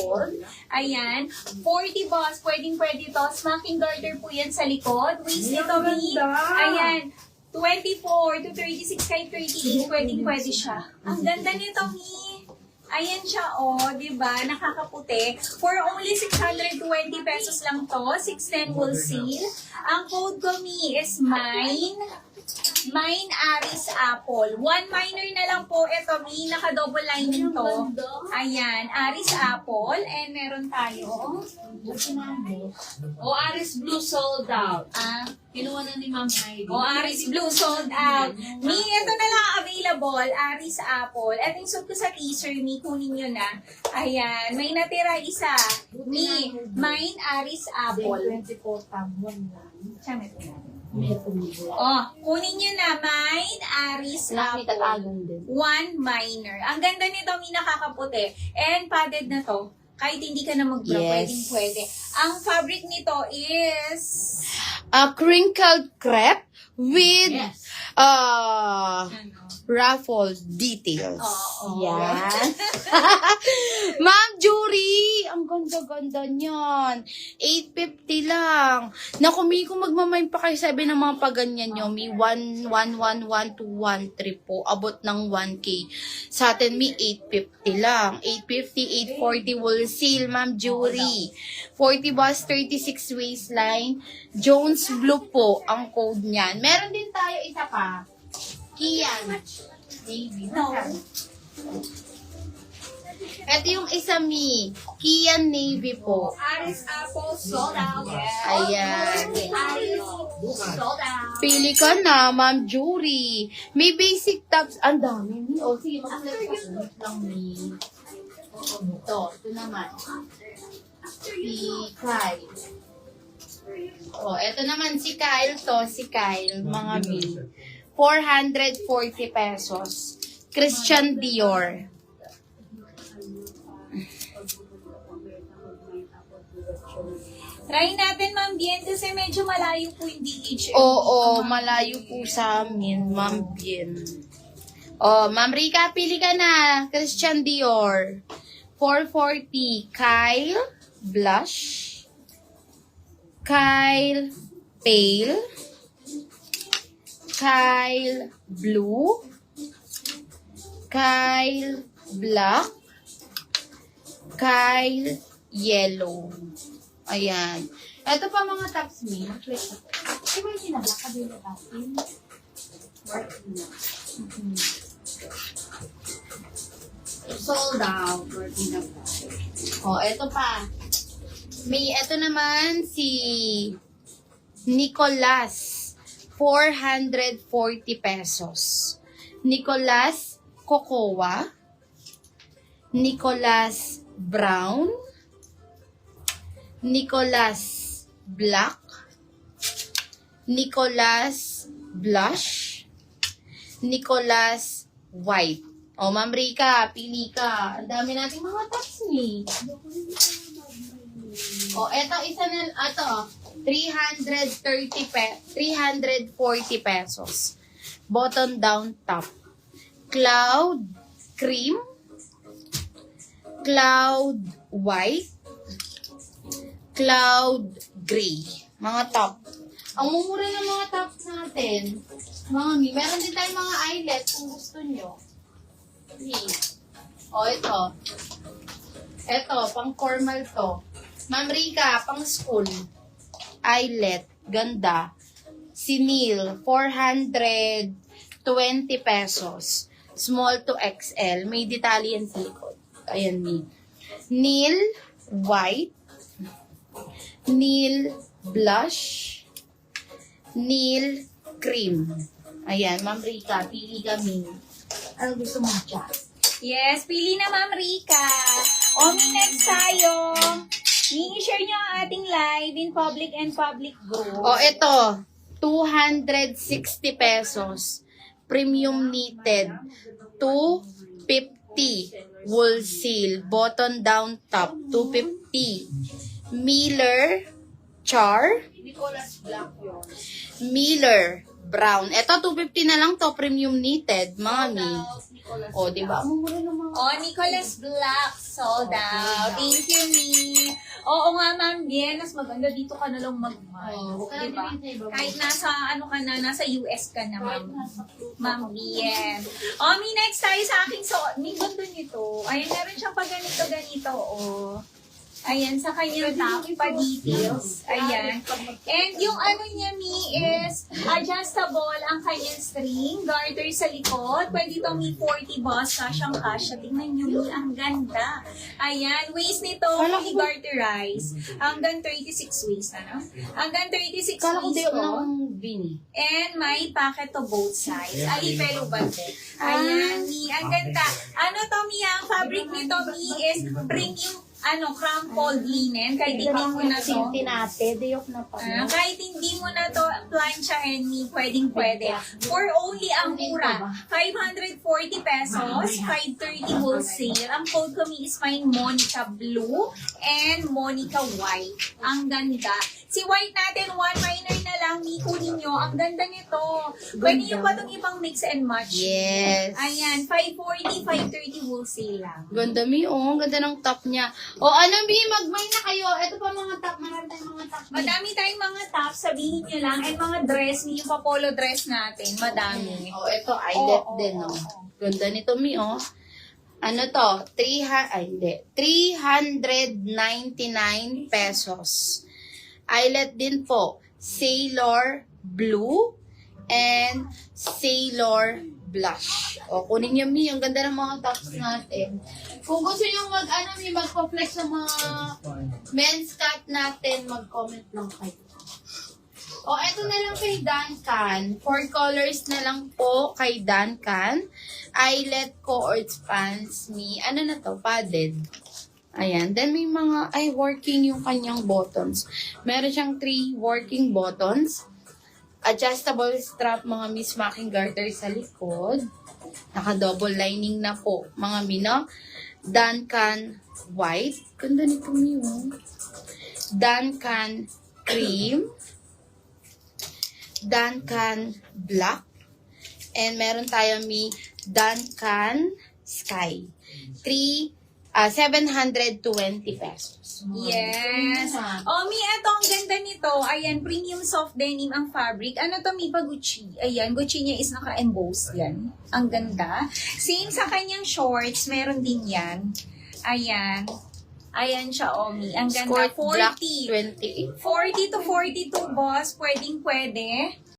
apple. Ayan. 40 boss. Pwedeng-pwede to. Smacking garter po yan sa likod. Waist nito, Mi. Ayan. 24 to 36 kahit 38. Pwedeng-pwede siya. Ang ganda nito, Mi. Ayan siya, diba? Nakakaputi. For only 620 pesos lang to. 610 will seal. Ang code ko, Mi, is Mine Aris Apple. One minor na lang po. Ito, Mi, naka-double lining to. Ayan, Aris Apple. And meron tayo. Aris Blue sold out. Kinuha na ni Ma'am Heidi. Aris Blue sold out. Mi, ito na lang available. Aris Apple. Ito yung suit ko sa teaser, Mi. Kunin nyo na. Ayan. May natira isa. Mi, Mine Aris Apple. 24 tabon lang. Saan ito? Kunin nyo na. Mine Aris Apple. One minor. Ang ganda nito, Mi, nakakaputi. And padded na to. Kahit hindi ka na mag-bra, Yes. pwede. Ang fabric nito is... A crinkled crepe with Yes. ruffled details. Oo. Yan. Ma'am Jury, ang ganda-ganda niyan. 850 lang. Naku, Mi, kung magmamay pa kayo sabi ng mga paganyan nyo, Mi, 1,111 to 1,3 po. Abot ng 1K. Sa atin, Mi, 850 lang. 850, 840 will seal, Ma'am Jury. 40 bust, 36 waistline. Jones Blue po ang code niyan. Meron din tayo isa pa. Kian. Navy. No. Ito yung isa, Mi. Kian Navy po. Aris Apple sold out. Ayan. Aris sold out. Pili ka na, Ma'am Jury. May basic tops. Ang dami, Mi. O, sige, mag-select lang, Mi. Ito naman. Si Kyle. Ito naman si Kyle to. Si Kyle, mga Mi. 440 pesos. Christian Dior. Try natin, Ma'am Bien, kasi medyo malayo po yung DHL. Oo, malayo po sa amin, Ma'am Bien. Ma'am Rika, pili ka na. Christian Dior. 440. Kyle Blush. Kyle Pale. Kyle Blue. Kyle Black. Kyle Yellow. Ayan. Ito pa mga tops, Mi. Di ba yung sinabla? Kabila natin. Sold out. Working na pa. Ito pa. May, ito naman si Nicolas. 440 pesos. Nicolas Cocoa. Nicolas Brown. Nicolas Black. Nicolas Blush. Nicolas White. Ma'am Rika, pili ka. Ang dami nating mga tops ni. Eto isa na, 340 pesos. Button down top. Cloud cream. Cloud white. Cloud gray. Mga top. Ang mumura ng mga tops natin. Mga Mi, meron din tayong mga eyelet kung gusto nyo. Ito. Ito, pang formal to. Ma'am Rika, pang school. Eyelet. Ganda. Si Neil, 420 pesos. Small to XL. May detalye yan sa likod. Ayan, Mi. Neil white. Neil blush. Neil cream. Ayan, Ma'am Rika, pili kami. Ano gusto mo dyan? Yes, pili na, Ma'am Rika. Next tayo. I-share nyo ang ating live in public and public group. Ito. 260 pesos. Premium knitted. 250. Wool seal. Button down top. 250. Miller Char. Nicolas Black yun. Miller brown. Ito, 250 na lang to. Premium knitted, mami. Nicolas. O, diba? Ang mura ng mga... Oh, Nicholas Black, sold out. Thank you, Mi. Oo nga, Ma'am Bien, mas maganda dito ka na lang mag-buy. Diba? Kahit nasa, ano ka na, nasa US ka na, Ma'am Bien. Oh, Mi, next tayo sa aking Mi, ganda nito. Ayan, meron siyang pag ganito, oh. Ayan, sa kanyang top pa details. Ayan. And yung ano niya, Mi, is adjustable ang kanyang string. Garter sa likod. Pwede itong Mi 40 boss. Kasyang kasya. Tingnan niyo, Mi, ang ganda. Ayan. Waist nito, Mi garterize. Hanggang 36 waist, ano? Hanggang 36 Kala ko waist di po. ng bini. And may pocket to both sides. Alipelo bante. Ayan, Mi. Ang ganda. Ano to, Mi? Ang fabric nito, Mi, is premium crumpled linen. Kahit hindi mo na to. Tinate, dayok na pa. Kahit hindi mo na to plancha and me, pwedeng-pwede. For only ang mura, 540 pesos, 530 wholesale. Ang code ko Mi is mine, Monica Blue and Monica White. Ang ganda. Si White natin, one minor na lang, Mi, kunin nyo. Ang ganda nito. Pwede nyo pa itong ibang mix and match. Yes. Ayan, 540, 530 wholesale lang. Ganda, Mi. Oh, ang ganda ng top niya. O, ano, Mi? Mag-buy na kayo. Ito pa mga top. Marami tayong mga top. Mi. Madami tayong mga tops, sabihin nyo lang. And mga dress, Mi, yung pa-polo dress natin. Madami. Oh, ito, eyelet Oo, din, oo, oh. oo. Ganda nito, Mi, oh. Ano to? 399 pesos. Eyelet din po. Sailor Blue and Sailor Blush. O, kunin niyo, Mi. Ang ganda ng mga tops natin. Kung gusto niyo Mi, magpa-flex ng mga men's cut natin, mag-comment lang kayo. O, eto na lang kay Duncan. 4 colors na lang po kay Duncan. Eyelet coords pants, Mi. Ano na to? Padded. Ayan. Then, may mga, working yung kanyang buttons. Meron siyang 3 working buttons. Adjustable strap, mga Miss Macking garter sa likod. Naka-double lining na po, mga Mino. Duncan white. Ganda nito, Mi, oh. Duncan cream. Duncan black. And meron tayo, Mi, Duncan sky. 720 pesos. Yes. Oh, Mi, eto, ang ganda nito. Ayan, premium soft denim ang fabric. Ano to, Mi, pa Gucci. Ayan, Gucci niya is naka-emboss yan. Ang ganda. Same sa kanyang shorts, meron din yan. Ayan. Ayan siya, oh, Mi. Ang ganda. Skirt black 40. 28. 40 to 42, boss. Pwedeng-pwede.